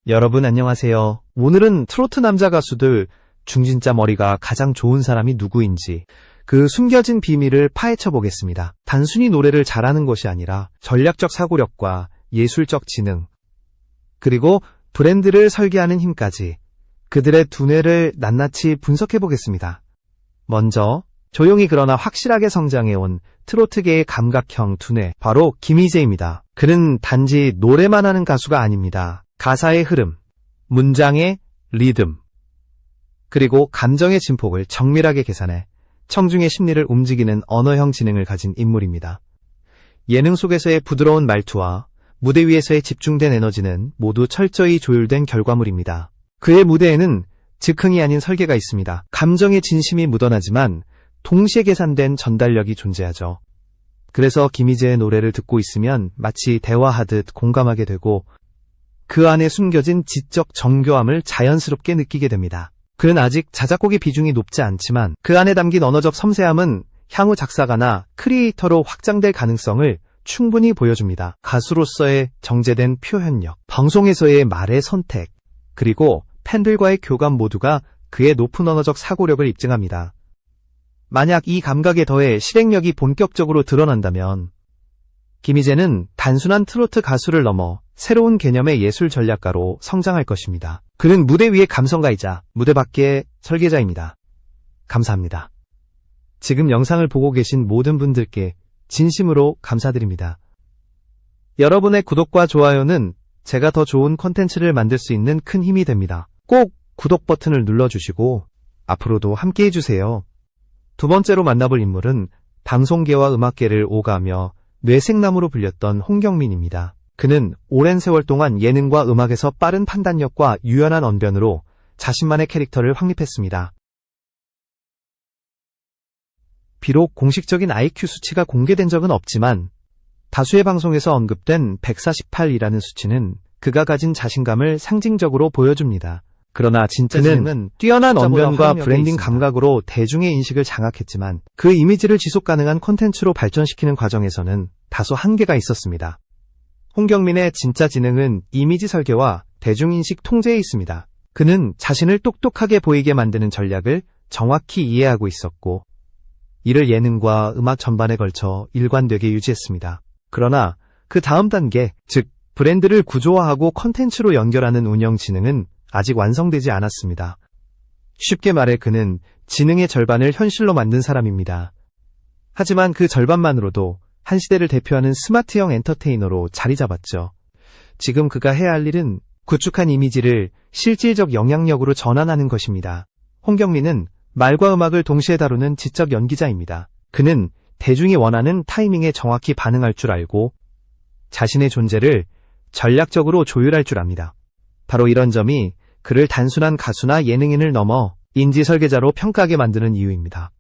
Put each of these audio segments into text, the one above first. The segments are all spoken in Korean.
여러분 안녕하세요. 오늘은 트로트 남자 가수들 중진짜 머리가 가장 좋은 사람이 누구인지 그 숨겨진 비밀을 파헤쳐 보겠습니다. 단순히 노래를 잘하는 것이 아니라 전략적 사고력과 예술적 지능, 그리고 브랜드를 설계하는 힘까지 그들의 두뇌를 낱낱이 분석해 보겠습니다. 먼저 조용히 그러나 확실하게 성장해온 트로트계의 감각형 두뇌, 바로 김희재입니다. 그는 단지 노래만 하는 가수가 아닙니다. 가사의 흐름, 문장의 리듬, 그리고 감정의 진폭을 정밀하게 계산해 청중의 심리를 움직이는 언어형 지능을 가진 인물입니다. 예능 속에서의 부드러운 말투와 무대 위에서의 집중된 에너지는 모두 철저히 조율된 결과물입니다. 그의 무대에는 즉흥이 아닌 설계가 있습니다. 감정의 진심이 묻어나지만 동시에 계산된 전달력이 존재하죠. 그래서 김희재의 노래를 듣고 있으면 마치 대화하듯 공감하게 되고 그 안에 숨겨진 지적 정교함을 자연스럽게 느끼게 됩니다. 그는 아직 자작곡의 비중이 높지 않지만 그 안에 담긴 언어적 섬세함은 향후 작사가나 크리에이터로 확장될 가능성을 충분히 보여줍니다. 가수로서의 정제된 표현력, 방송에서의 말의 선택, 그리고 팬들과의 교감 모두가 그의 높은 언어적 사고력을 입증합니다. 만약 이 감각에 더해 실행력이 본격적으로 드러난다면 김희재는 단순한 트로트 가수를 넘어 새로운 개념의 예술 전략가로 성장할 것입니다. 그는 무대 위의 감성가이자 무대 밖의 설계자입니다. 감사합니다. 지금 영상을 보고 계신 모든 분들께 진심으로 감사드립니다. 여러분의 구독과 좋아요는 제가 더 좋은 콘텐츠를 만들 수 있는 큰 힘이 됩니다. 꼭 구독 버튼을 눌러주시고 앞으로도 함께 해주세요. 두 번째로 만나볼 인물은 방송계와 음악계를 오가며 뇌생남으로 불렸던 홍경민입니다. 그는 오랜 세월 동안 예능과 음악에서 빠른 판단력과 유연한 언변으로 자신만의 캐릭터를 확립했습니다. 비록 공식적인 IQ 수치가 공개된 적은 없지만 다수의 방송에서 언급된 148이라는 수치는 그가 가진 자신감을 상징적으로 보여줍니다. 그러나 진짜 그는 뛰어난 언변과 브랜딩 감각으로 대중의 인식을 장악했지만 그 이미지를 지속 가능한 콘텐츠로 발전시키는 과정에서는 다소 한계가 있었습니다. 홍경민의 진짜 지능은 이미지 설계와 대중인식 통제에 있습니다. 그는 자신을 똑똑하게 보이게 만드는 전략을 정확히 이해하고 있었고 이를 예능과 음악 전반에 걸쳐 일관되게 유지했습니다. 그러나 그 다음 단계, 즉 브랜드를 구조화하고 콘텐츠로 연결하는 운영 지능은 아직 완성되지 않았습니다. 쉽게 말해 그는 지능의 절반을 현실로 만든 사람입니다. 하지만 그 절반만으로도 한 시대를 대표하는 스마트형 엔터테이너로 자리 잡았죠. 지금 그가 해야 할 일은 구축한 이미지를 실질적 영향력으로 전환하는 것입니다. 홍경민은 말과 음악을 동시에 다루는 지적 연기자입니다. 그는 대중이 원하는 타이밍에 정확히 반응할 줄 알고 자신의 존재를 전략적으로 조율할 줄 압니다. 바로 이런 점이 그를 단순한 가수나 예능인을 넘어 인지 설계자로 평가하게 만드는 이유입니다.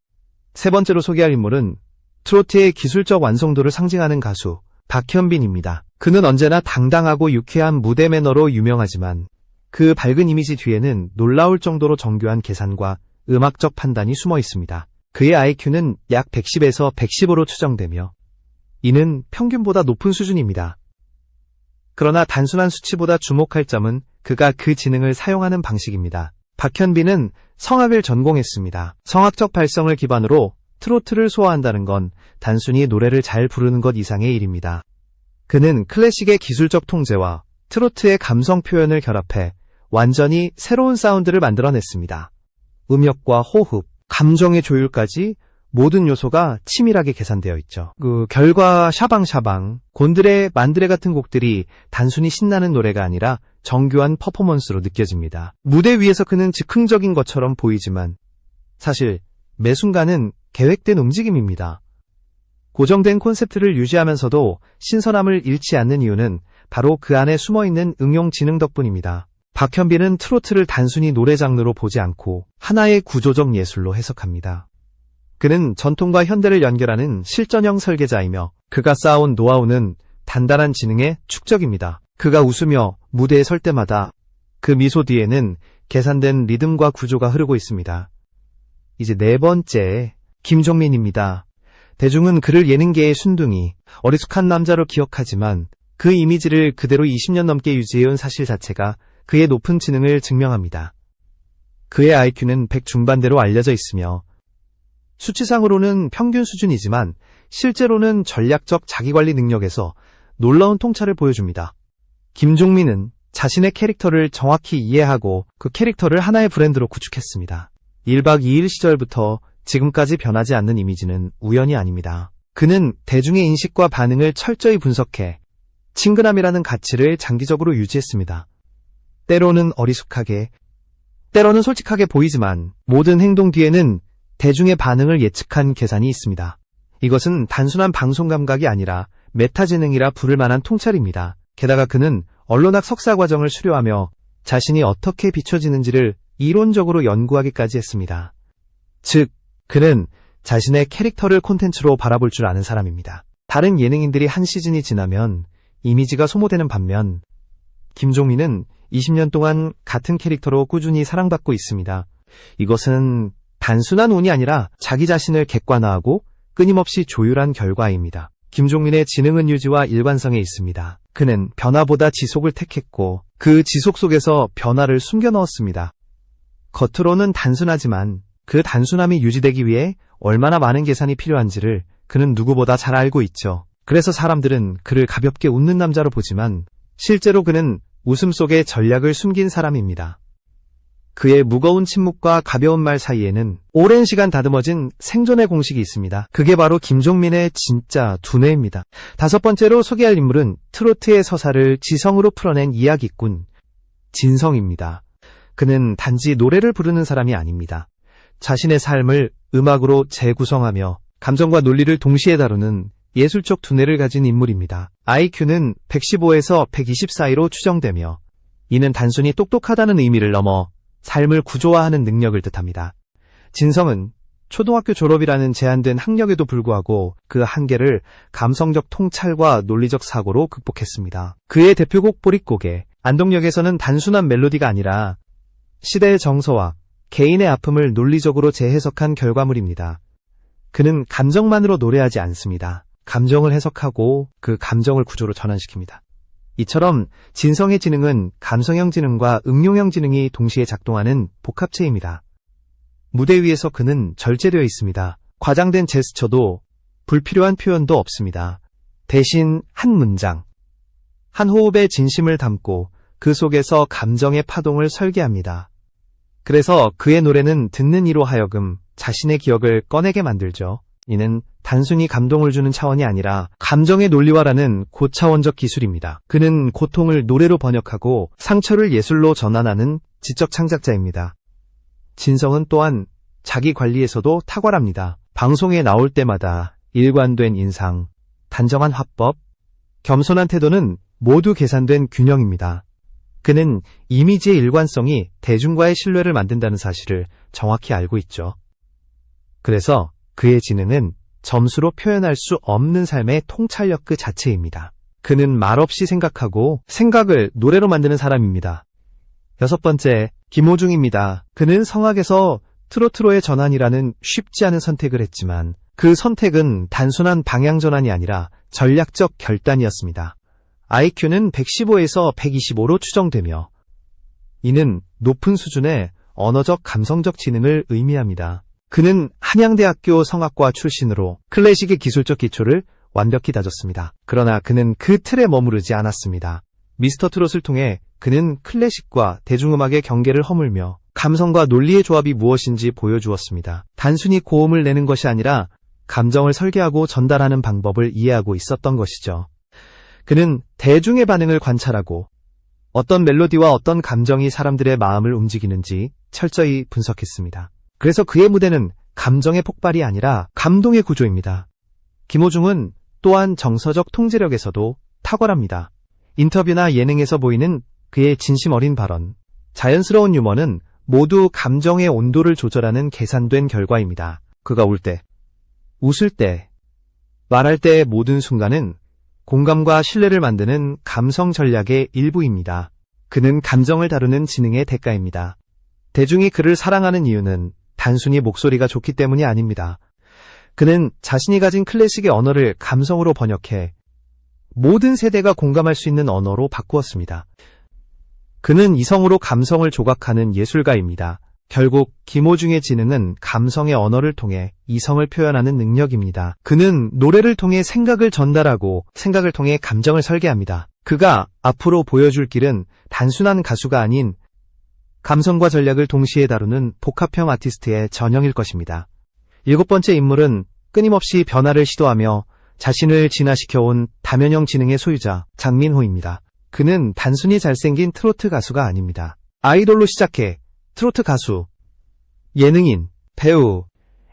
세 번째로 소개할 인물은 트로트의 기술적 완성도를 상징하는 가수 박현빈입니다. 그는 언제나 당당하고 유쾌한 무대 매너로 유명하지만 그 밝은 이미지 뒤에는 놀라울 정도로 정교한 계산과 음악적 판단이 숨어 있습니다. 그의 IQ는 약 110에서 115로 추정되며 이는 평균보다 높은 수준입니다. 그러나 단순한 수치보다 주목할 점은 그가 그 지능을 사용하는 방식입니다. 박현빈은 성악을 전공했습니다. 성악적 발성을 기반으로 트로트를 소화한다는 건 단순히 노래를 잘 부르는 것 이상의 일입니다. 그는 클래식의 기술적 통제와 트로트의 감성 표현을 결합해 완전히 새로운 사운드를 만들어냈습니다. 음역과 호흡, 감정의 조율까지 모든 요소가 치밀하게 계산되어 있죠. 결과 샤방샤방, 곤드레, 만드레 같은 곡들이 단순히 신나는 노래가 아니라 정교한 퍼포먼스로 느껴집니다. 무대 위에서 그는 즉흥적인 것처럼 보이지만 사실 매 순간은 계획된 움직임입니다. 고정된 콘셉트를 유지하면서도 신선함을 잃지 않는 이유는 바로 그 안에 숨어있는 응용 지능 덕분입니다. 박현빈은 트로트를 단순히 노래 장르로 보지 않고 하나의 구조적 예술로 해석합니다. 그는 전통과 현대를 연결하는 실전형 설계자이며 그가 쌓아온 노하우는 단단한 지능의 축적입니다. 그가 웃으며 무대에 설 때마다 그 미소 뒤에는 계산된 리듬과 구조가 흐르고 있습니다. 이제 네 번째, 김종민입니다. 대중은 그를 예능계의 순둥이, 어리숙한 남자로 기억하지만 그 이미지를 그대로 20년 넘게 유지해온 사실 자체가 그의 높은 지능을 증명합니다. 그의 IQ는 100 중반대로 알려져 있으며 수치상으로는 평균 수준이지만 실제로는 전략적 자기관리 능력에서 놀라운 통찰을 보여줍니다. 김종민은 자신의 캐릭터를 정확히 이해하고 그 캐릭터를 하나의 브랜드로 구축했습니다. 1박 2일 시절부터 지금까지 변하지 않는 이미지는 우연이 아닙니다. 그는 대중의 인식과 반응을 철저히 분석해 친근함이라는 가치를 장기적으로 유지했습니다. 때로는 어리숙하게, 때로는 솔직하게 보이지만 모든 행동 뒤에는 대중의 반응을 예측한 계산이 있습니다. 이것은 단순한 방송 감각이 아니라 메타지능이라 부를 만한 통찰입니다. 게다가 그는 언론학 석사 과정을 수료하며 자신이 어떻게 비춰지는지를 이론적으로 연구하기까지 했습니다. 즉, 그는 자신의 캐릭터를 콘텐츠로 바라볼 줄 아는 사람입니다. 다른 예능인들이 한 시즌이 지나면 이미지가 소모되는 반면 김종민은 20년 동안 같은 캐릭터로 꾸준히 사랑받고 있습니다. 이것은 단순한 운이 아니라 자기 자신을 객관화하고 끊임없이 조율한 결과입니다. 김종민의 지능은 유지와 일관성에 있습니다. 그는 변화보다 지속을 택했고 그 지속 속에서 변화를 숨겨 넣었습니다. 겉으로는 단순하지만 그 단순함이 유지되기 위해 얼마나 많은 계산이 필요한지를 그는 누구보다 잘 알고 있죠. 그래서 사람들은 그를 가볍게 웃는 남자로 보지만 실제로 그는 웃음 속에 전략을 숨긴 사람입니다. 그의 무거운 침묵과 가벼운 말 사이에는 오랜 시간 다듬어진 생존의 공식이 있습니다. 그게 바로 김종민의 진짜 두뇌입니다. 5번째로 소개할 인물은 트로트의 서사를 지성으로 풀어낸 이야기꾼 진성입니다. 그는 단지 노래를 부르는 사람이 아닙니다. 자신의 삶을 음악으로 재구성하며 감정과 논리를 동시에 다루는 예술적 두뇌를 가진 인물입니다. IQ는 115에서 120 사이로 추정되며 이는 단순히 똑똑하다는 의미를 넘어 삶을 구조화하는 능력을 뜻합니다. 진성은 초등학교 졸업이라는 제한된 학력에도 불구하고 그 한계를 감성적 통찰과 논리적 사고로 극복했습니다. 그의 대표곡 보릿고개, 안동역에서는 단순한 멜로디가 아니라 시대의 정서와 개인의 아픔을 논리적으로 재해석한 결과물입니다. 그는 감정만으로 노래하지 않습니다. 감정을 해석하고 그 감정을 구조로 전환시킵니다. 이처럼 진성의 지능은 감성형 지능과 응용형 지능이 동시에 작동하는 복합체입니다. 무대 위에서 그는 절제되어 있습니다. 과장된 제스처도 불필요한 표현도 없습니다. 대신 한 문장, 한 호흡에 진심을 담고 그 속에서 감정의 파동을 설계합니다. 그래서 그의 노래는 듣는 이로 하여금 자신의 기억을 꺼내게 만들죠. 이는 단순히 감동을 주는 차원이 아니라 감정의 논리화라는 고차원적 기술입니다. 그는 고통을 노래로 번역하고 상처를 예술로 전환하는 지적 창작자입니다. 진성은 또한 자기 관리에서도 탁월합니다. 방송에 나올 때마다 일관된 인상, 단정한 화법, 겸손한 태도는 모두 계산된 균형입니다. 그는 이미지의 일관성이 대중과의 신뢰를 만든다는 사실을 정확히 알고 있죠. 그래서 그의 지능은 점수로 표현할 수 없는 삶의 통찰력 그 자체입니다. 그는 말없이 생각하고 생각을 노래로 만드는 사람입니다. 6번째, 김호중입니다. 그는 성악에서 트로트로의 전환이라는 쉽지 않은 선택을 했지만 그 선택은 단순한 방향 전환이 아니라 전략적 결단이었습니다. IQ는 115에서 125로 추정되며 이는 높은 수준의 언어적 감성적 지능을 의미합니다. 그는 한양대학교 성악과 출신으로 클래식의 기술적 기초를 완벽히 다졌습니다. 그러나 그는 그 틀에 머무르지 않았습니다. 미스터 트롯을 통해 그는 클래식과 대중음악의 경계를 허물며 감성과 논리의 조합이 무엇인지 보여주었습니다. 단순히 고음을 내는 것이 아니라 감정을 설계하고 전달하는 방법을 이해하고 있었던 것이죠. 그는 대중의 반응을 관찰하고 어떤 멜로디와 어떤 감정이 사람들의 마음을 움직이는지 철저히 분석했습니다. 그래서 그의 무대는 감정의 폭발이 아니라 감동의 구조입니다. 김호중은 또한 정서적 통제력에서도 탁월합니다. 인터뷰나 예능에서 보이는 그의 진심 어린 발언, 자연스러운 유머는 모두 감정의 온도를 조절하는 계산된 결과입니다. 그가 울 때, 웃을 때, 말할 때의 모든 순간은 공감과 신뢰를 만드는 감성 전략의 일부입니다. 그는 감정을 다루는 지능의 대가입니다. 대중이 그를 사랑하는 이유는 단순히 목소리가 좋기 때문이 아닙니다. 그는 자신이 가진 클래식의 언어를 감성으로 번역해 모든 세대가 공감할 수 있는 언어로 바꾸었습니다. 그는 이성으로 감성을 조각하는 예술가입니다. 결국 김호중의 지능은 감성의 언어를 통해 이성을 표현하는 능력입니다. 그는 노래를 통해 생각을 전달하고 생각을 통해 감정을 설계합니다. 그가 앞으로 보여줄 길은 단순한 가수가 아닌 감성과 전략을 동시에 다루는 복합형 아티스트의 전형일 것입니다. 7번째 인물은 끊임없이 변화를 시도하며 자신을 진화시켜온 다면형 지능의 소유자 장민호입니다. 그는 단순히 잘생긴 트로트 가수가 아닙니다. 아이돌로 시작해 트로트 가수, 예능인, 배우,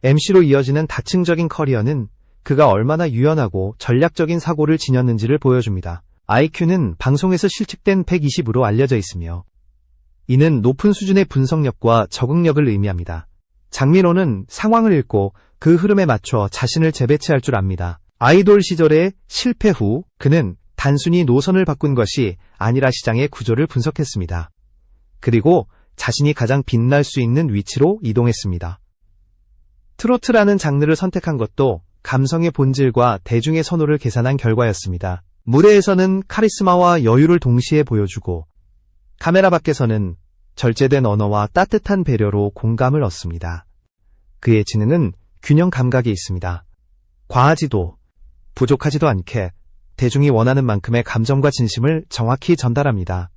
MC로 이어지는 다층적인 커리어는 그가 얼마나 유연하고 전략적인 사고를 지녔는지를 보여줍니다. IQ는 방송에서 실측된 120으로 알려져 있으며 이는 높은 수준의 분석력과 적응력을 의미합니다. 장민호는 상황을 읽고 그 흐름에 맞춰 자신을 재배치할 줄 압니다. 아이돌 시절의 실패 후 그는 단순히 노선을 바꾼 것이 아니라 시장의 구조를 분석했습니다. 그리고 자신이 가장 빛날 수 있는 위치로 이동했습니다. 트로트라는 장르를 선택한 것도 감성의 본질과 대중의 선호를 계산한 결과였습니다. 무대에서는 카리스마와 여유를 동시에 보여주고 카메라 밖에서는 절제된 언어와 따뜻한 배려로 공감을 얻습니다. 그의 지능은 균형 감각이 있습니다. 과하지도 부족하지도 않게 대중이 원하는 만큼의 감정과 진심을 정확히 전달합니다.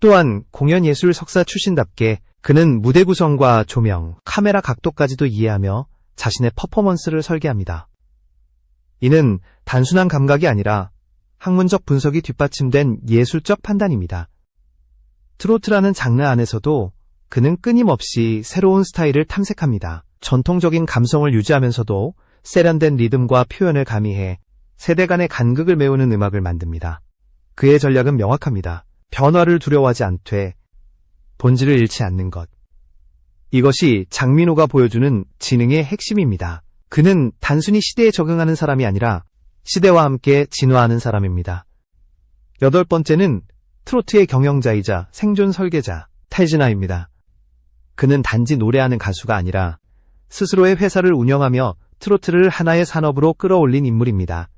또한 공연예술 석사 출신답게 그는 무대 구성과 조명, 카메라 각도까지도 이해하며 자신의 퍼포먼스를 설계합니다. 이는 단순한 감각이 아니라 학문적 분석이 뒷받침된 예술적 판단입니다. 트로트라는 장르 안에서도 그는 끊임없이 새로운 스타일을 탐색합니다. 전통적인 감성을 유지하면서도 세련된 리듬과 표현을 가미해 세대 간의 간극을 메우는 음악을 만듭니다. 그의 전략은 명확합니다. 변화를 두려워하지 않되 본질을 잃지 않는 것. 이것이 장민호가 보여주는 지능의 핵심입니다. 그는 단순히 시대에 적응하는 사람이 아니라 시대와 함께 진화하는 사람입니다. 8번째는 트로트의 경영자이자 생존 설계자 태진아입니다. 그는 단지 노래하는 가수가 아니라 스스로의 회사를 운영하며 트로트를 하나의 산업으로 끌어올린 인물입니다.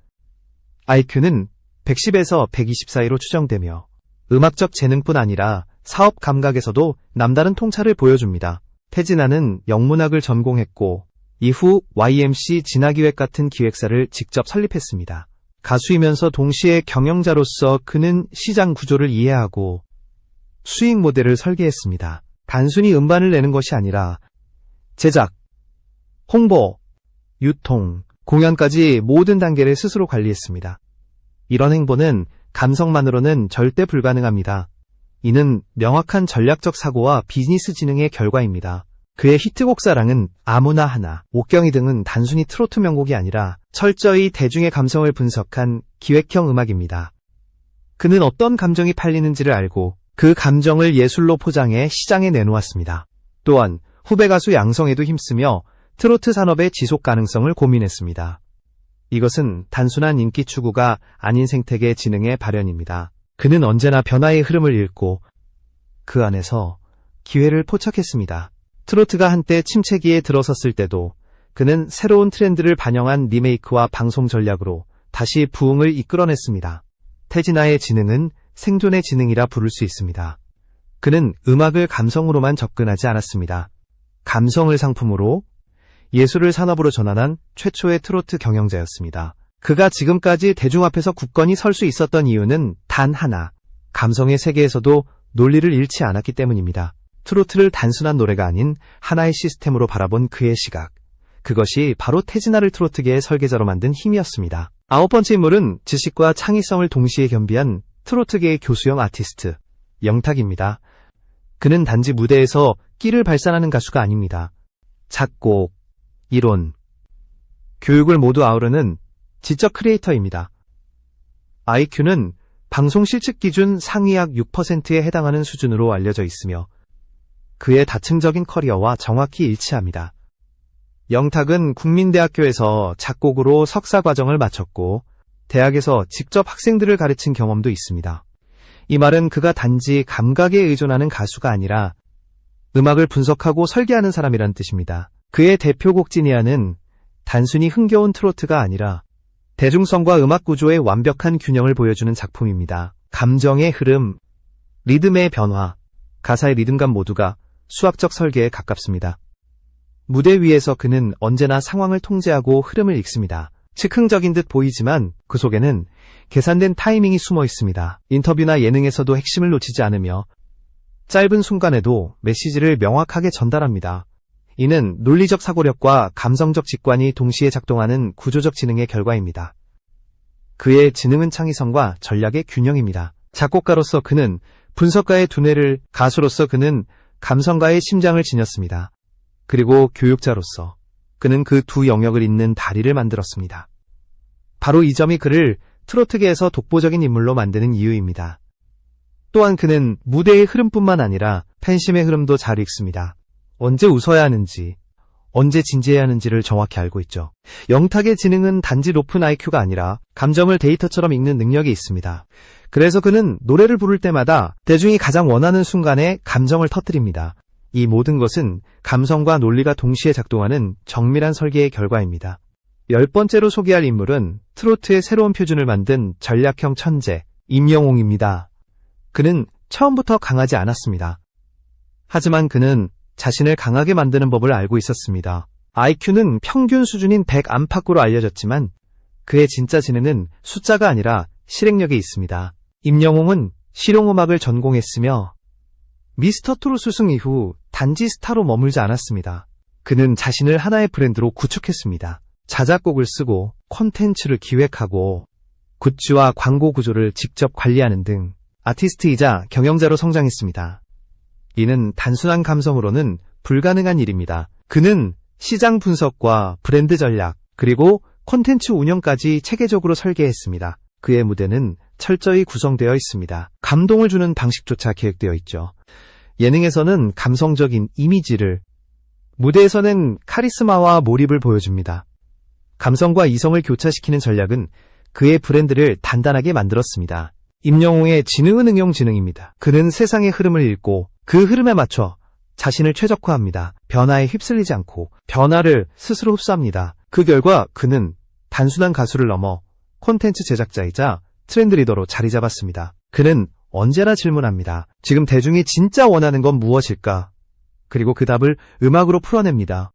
IQ는 110에서 120 사이로 추정되며 음악적 재능뿐 아니라 사업 감각에서도 남다른 통찰을 보여줍니다. 태진아는 영문학을 전공했고 이후 YMC 진화기획 같은 기획사를 직접 설립했습니다. 가수이면서 동시에 경영자로서 그는 시장 구조를 이해하고 수익 모델을 설계했습니다. 단순히 음반을 내는 것이 아니라 제작, 홍보, 유통, 공연까지 모든 단계를 스스로 관리했습니다. 이런 행보는 감성만으로는 절대 불가능합니다. 이는 명확한 전략적 사고와 비즈니스 지능의 결과입니다. 그의 히트곡 사랑은 아무나 하나, 옥경이 등은 단순히 트로트 명곡이 아니라 철저히 대중의 감성을 분석한 기획형 음악입니다. 그는 어떤 감정이 팔리는지를 알고 그 감정을 예술로 포장해 시장에 내놓았습니다. 또한 후배 가수 양성에도 힘쓰며 트로트 산업의 지속 가능성을 고민했습니다. 이것은 단순한 인기 추구가 아닌 생태계 지능의 발현입니다. 그는 언제나 변화의 흐름을 읽고 그 안에서 기회를 포착했습니다. 트로트가 한때 침체기에 들어섰을 때도 그는 새로운 트렌드를 반영한 리메이크와 방송 전략으로 다시 부흥을 이끌어냈습니다. 태진아의 지능은 생존의 지능이라 부를 수 있습니다. 그는 음악을 감성으로만 접근하지 않았습니다. 감성을 상품으로 예술을 산업으로 전환한 최초의 트로트 경영자였습니다. 그가 지금까지 대중 앞에서 굳건히 설 수 있었던 이유는 단 하나, 감성의 세계에서도 논리를 잃지 않았기 때문입니다. 트로트를 단순한 노래가 아닌 하나의 시스템으로 바라본 그의 시각. 그것이 바로 태진아를 트로트계의 설계자로 만든 힘이었습니다. 9번째 인물은 지식과 창의성을 동시에 겸비한 트로트계의 교수형 아티스트, 영탁입니다. 그는 단지 무대에서 끼를 발산하는 가수가 아닙니다. 작곡, 이론, 교육을 모두 아우르는 지적 크리에이터입니다. IQ는 방송 실측 기준 상위 약 6%에 해당하는 수준으로 알려져 있으며 그의 다층적인 커리어와 정확히 일치합니다. 영탁은 국민대학교에서 작곡으로 석사 과정을 마쳤고 대학에서 직접 학생들을 가르친 경험도 있습니다. 이 말은 그가 단지 감각에 의존하는 가수가 아니라 음악을 분석하고 설계하는 사람이란 뜻입니다. 그의 대표곡 지니아는 단순히 흥겨운 트로트가 아니라 대중성과 음악 구조의 완벽한 균형을 보여주는 작품입니다. 감정의 흐름, 리듬의 변화, 가사의 리듬감 모두가 수학적 설계에 가깝습니다. 무대 위에서 그는 언제나 상황을 통제하고 흐름을 읽습니다. 즉흥적인 듯 보이지만 그 속에는 계산된 타이밍이 숨어 있습니다. 인터뷰나 예능에서도 핵심을 놓치지 않으며 짧은 순간에도 메시지를 명확하게 전달합니다. 이는 논리적 사고력과 감성적 직관이 동시에 작동하는 구조적 지능의 결과입니다. 그의 지능은 창의성과 전략의 균형입니다. 작곡가로서 그는 분석가의 두뇌를, 가수로서 그는 감성가의 심장을 지녔습니다. 그리고 교육자로서 그는 그 두 영역을 잇는 다리를 만들었습니다. 바로 이 점이 그를 트로트계에서 독보적인 인물로 만드는 이유입니다. 또한 그는 무대의 흐름뿐만 아니라 팬심의 흐름도 잘 읽습니다. 언제 웃어야 하는지, 언제 진지해야 하는지를 정확히 알고 있죠. 영탁의 지능은 단지 높은 IQ가 아니라 감정을 데이터처럼 읽는 능력이 있습니다. 그래서 그는 노래를 부를 때마다 대중이 가장 원하는 순간에 감정을 터뜨립니다. 이 모든 것은 감성과 논리가 동시에 작동하는 정밀한 설계의 결과입니다. 10번째로 소개할 인물은 트로트의 새로운 표준을 만든 전략형 천재, 임영웅입니다. 그는 처음부터 강하지 않았습니다. 하지만 그는 자신을 강하게 만드는 법을 알고 있었습니다. IQ는 평균 수준인 100 안팎으로 알려졌지만 그의 진짜 지능은 숫자가 아니라 실행력에 있습니다. 임영웅은 실용음악을 전공했으며 미스터 트롯 우승 이후 단지 스타로 머물지 않았습니다. 그는 자신을 하나의 브랜드로 구축했습니다. 자작곡을 쓰고 콘텐츠를 기획하고 굿즈와 광고 구조를 직접 관리하는 등 아티스트이자 경영자로 성장했습니다. 이는 단순한 감성으로는 불가능한 일입니다. 그는 시장 분석과 브랜드 전략, 그리고 콘텐츠 운영까지 체계적으로 설계했습니다. 그의 무대는 철저히 구성되어 있습니다. 감동을 주는 방식조차 계획되어 있죠. 예능에서는 감성적인 이미지를, 무대에서는 카리스마와 몰입을 보여줍니다. 감성과 이성을 교차시키는 전략은 그의 브랜드를 단단하게 만들었습니다. 임영웅의 지능은 응용지능입니다. 그는 세상의 흐름을 읽고 그 흐름에 맞춰 자신을 최적화합니다. 변화에 휩쓸리지 않고 변화를 스스로 흡수합니다. 그 결과 그는 단순한 가수를 넘어 콘텐츠 제작자이자 트렌드 리더로 자리 잡았습니다. 그는 언제나 질문합니다. 지금 대중이 진짜 원하는 건 무엇일까? 그리고 그 답을 음악으로 풀어냅니다.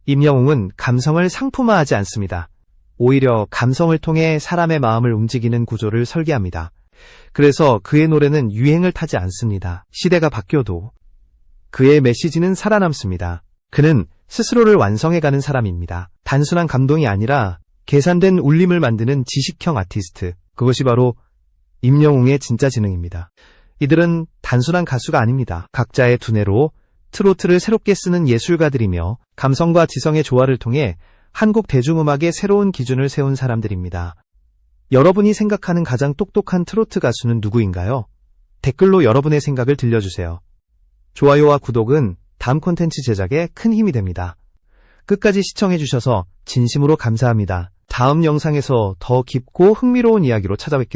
임영웅은 감성을 상품화하지 않습니다. 오히려 감성을 통해 사람의 마음을 움직이는 구조를 설계합니다. 그래서 그의 노래는 유행을 타지 않습니다. 시대가 바뀌어도 그의 메시지는 살아남습니다. 그는 스스로를 완성해가는 사람입니다. 단순한 감동이 아니라 계산된 울림을 만드는 지식형 아티스트. 그것이 바로 임영웅의 진짜 지능입니다. 이들은 단순한 가수가 아닙니다. 각자의 두뇌로 트로트를 새롭게 쓰는 예술가들이며 감성과 지성의 조화를 통해 한국 대중음악의 새로운 기준을 세운 사람들입니다. 여러분이 생각하는 가장 똑똑한 트로트 가수는 누구인가요? 댓글로 여러분의 생각을 들려주세요. 좋아요와 구독은 다음 콘텐츠 제작에 큰 힘이 됩니다. 끝까지 시청해주셔서 진심으로 감사합니다. 다음 영상에서 더 깊고 흥미로운 이야기로 찾아뵙겠습니다.